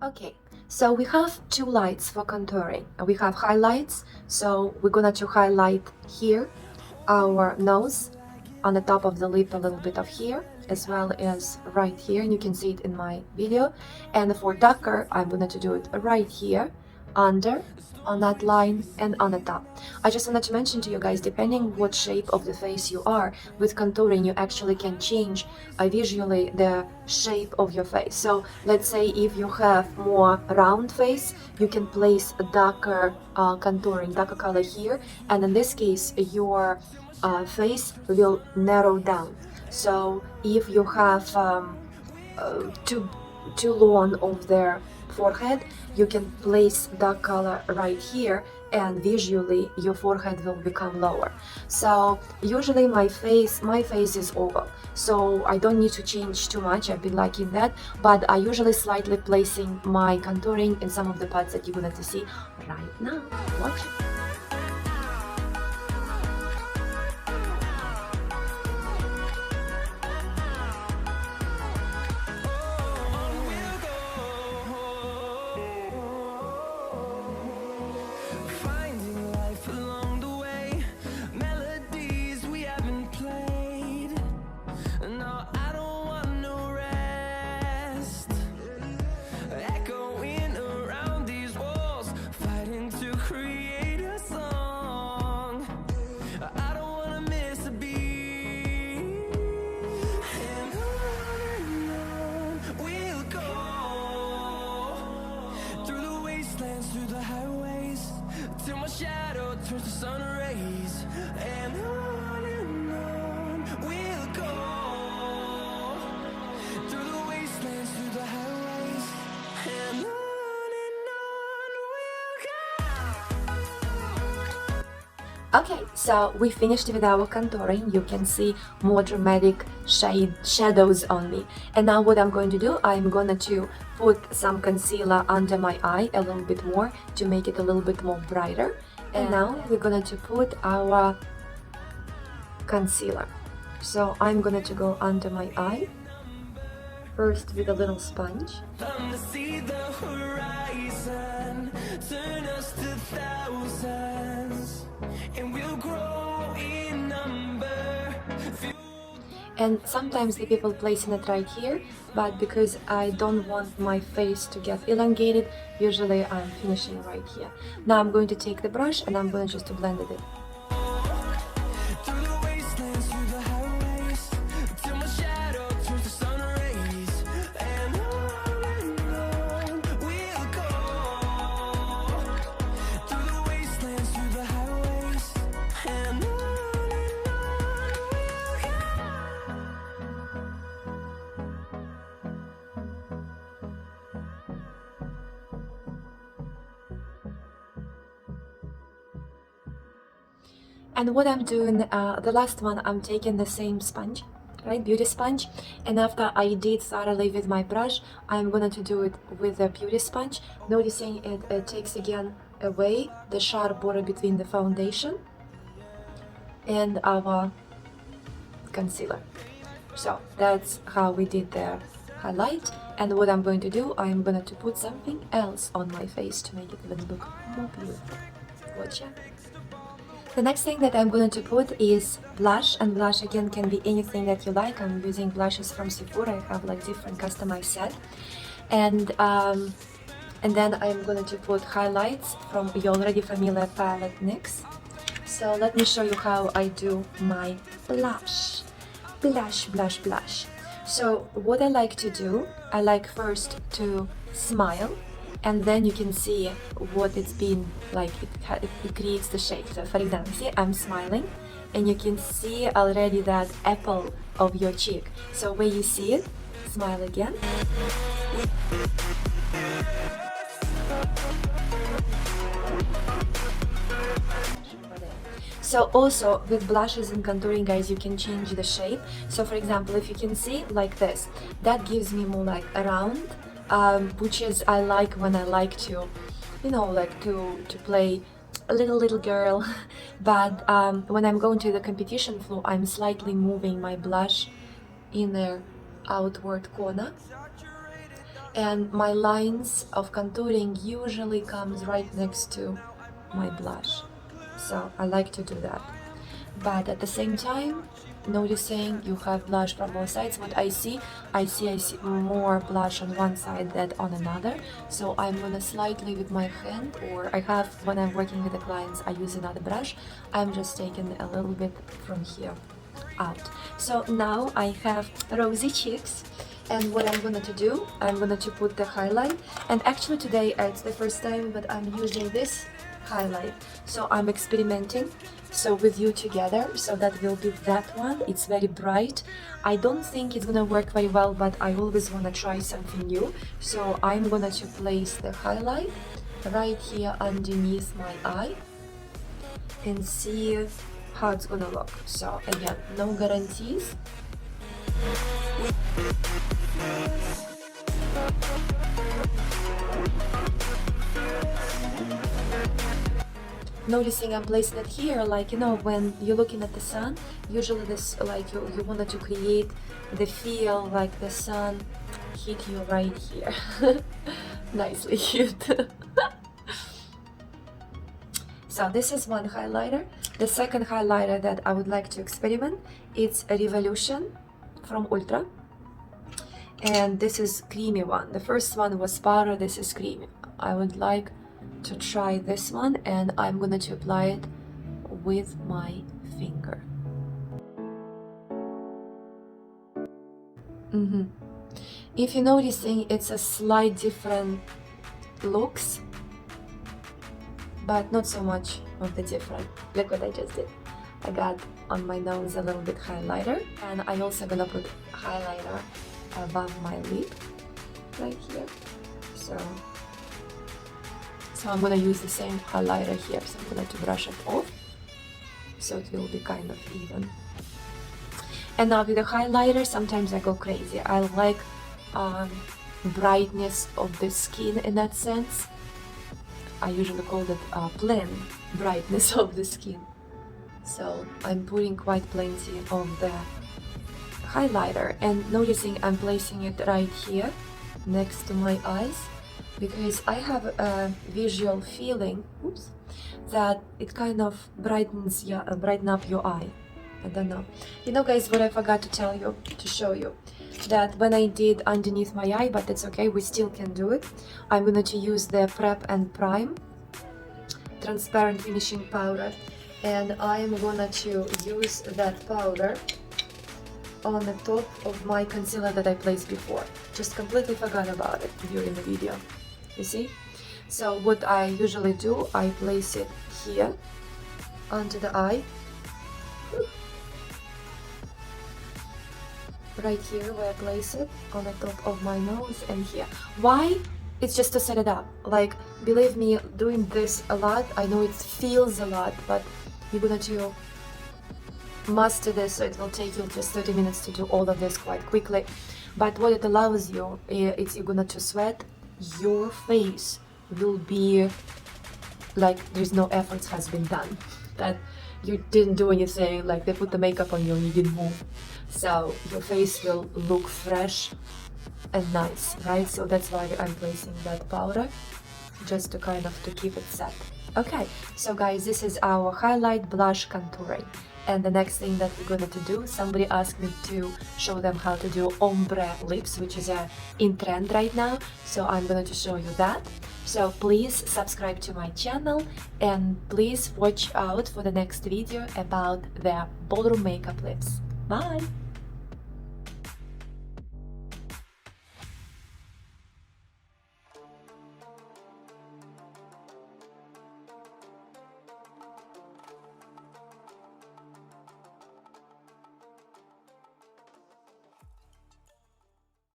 Okay, so we have two lights for contouring. We have highlights, so we're gonna to highlight here our nose on the top of the lip, a little bit of here, as well as right here, and you can see it in my video. And for darker, I'm going to do it right here, under, on that line, and on the top. I just wanted to mention to you guys, depending what shape of the face you are, with contouring you actually can change visually the shape of your face. So let's say if you have more round face, you can place a darker contouring, darker color here, and in this case your face will narrow down. So if you have too long of their forehead, you can place dark color right here, and visually your forehead will become lower. So usually my face is oval, so I don't need to change too much. I've been liking that, but I usually slightly placing my contouring in some of the parts that you're going to see right now. Watch it. Turns to sun rays, and on we'll go through the wastelands, through the highways, and on we'll go. Okay, so we finished with our contouring. You can see more dramatic shadows on me. And now what I'm going to do, I'm going to put some concealer under my eye a little bit more to make it a little bit more brighter. And now we're going to put our concealer. So I'm going to go under my eye, first with a little sponge. See the horizon, turn us to thousands, and we'll grow in number. And sometimes the people placing it right here, but because I don't want my face to get elongated, usually I'm finishing right here. Now I'm going to take the brush and I'm going just to blend it in. And what I'm doing, the last one, I'm taking the same sponge, right, beauty sponge, and after I did thoroughly with my brush, I'm going to do it with a beauty sponge, noticing it takes again away the sharp border between the foundation and our concealer. So that's how we did the highlight. And what I'm going to do, I'm going to put something else on my face to make it even look more beautiful. Watch it. The next thing that I'm going to put is blush, and blush again can be anything that you like. I'm using blushes from Sephora. I have like different customized set, and then I'm going to put highlights from your already familiar palette NYX. So let me show you how I do my blush. Blush. So what I like to do, I like first to smile, and then you can see what it's been like, it creates the shape. So for example, see, I'm smiling, and you can see already that apple of your cheek. So when you see it, smile again. So also with blushes and contouring, guys, you can change the shape. So for example, if you can see like this, that gives me more like a round, which is I like when I like to, you know, like to play a little girl. But when I'm going to the competition floor, I'm slightly moving my blush in the outward corner. and my lines of contouring usually comes right next to my blush. So I like to do that. But at the same time, noticing you have blush from both sides. What I see more blush on one side than on another. So I'm gonna slightly with my hand, or I have, when I'm working with the clients, I use another brush. I'm just taking a little bit from here out. So now I have rosy cheeks, and what I'm gonna to do, I'm gonna to put the highlight. And actually today it's the first time that I'm using this highlight, so I'm experimenting with you together. So that will be that one. It's very bright. I don't think it's gonna work very well, but I always wanna try something new. So I'm gonna to place the highlight right here underneath my eye and see how it's gonna look. So again, no guarantees. Noticing I'm placing it here, like, you know, when you're looking at the sun, usually this, like, you wanted to create the feel like the sun hit you right here. Nicely hit. So this is one highlighter. The second highlighter that I would like to experiment, it's a Revolution from Ultra, and this is creamy one. The first one was powder, this is creamy. I would like to try this one, and I'm gonna to apply it with my finger. If you're noticing, it's a slight different looks, but not so much of the different. Look what I just did. I got on my nose a little bit highlighter, and I also gonna put highlighter above my lip right here. So I'm gonna use the same highlighter here, so I'm gonna to brush it off so it will be kind of even. And now with the highlighter, sometimes I go crazy. I like brightness of the skin in that sense. I usually call it plain brightness of the skin. So I'm putting quite plenty of the highlighter, and noticing I'm placing it right here next to my eyes, because I have a visual feeling, that it kind of brightens, brighten up your eye. I don't know. You know, guys, what I forgot to tell you, to show you, that when I did underneath my eye, but it's okay, we still can do it. I'm going to use the Prep and Prime transparent finishing powder, and I'm gonna to use that powder on the top of my concealer that I placed before. Just completely forgot about it during the video. You see? So what I usually do, I place it here under the eye, right here where I place it, on the top of my nose and here. Why? It's just to set it up. Like, believe me, doing this a lot, I know it feels a lot, but you're gonna to master this, so it will take you just 30 minutes to do all of this quite quickly. But what it allows you, it's you're gonna to sweat, your face will be like there's no effort has been done, that you didn't do anything, like they put the makeup on you and you didn't move. So your face will look fresh and nice, right? So that's why I'm placing that powder, just to kind of to keep it set. Okay, so guys, this is our highlight, blush, contouring. And the next thing that we're going to do, somebody asked me to show them how to do ombre lips, which is in trend right now. So I'm going to show you that. So please subscribe to my channel, and please watch out for the next video about the ballroom makeup lips. Bye!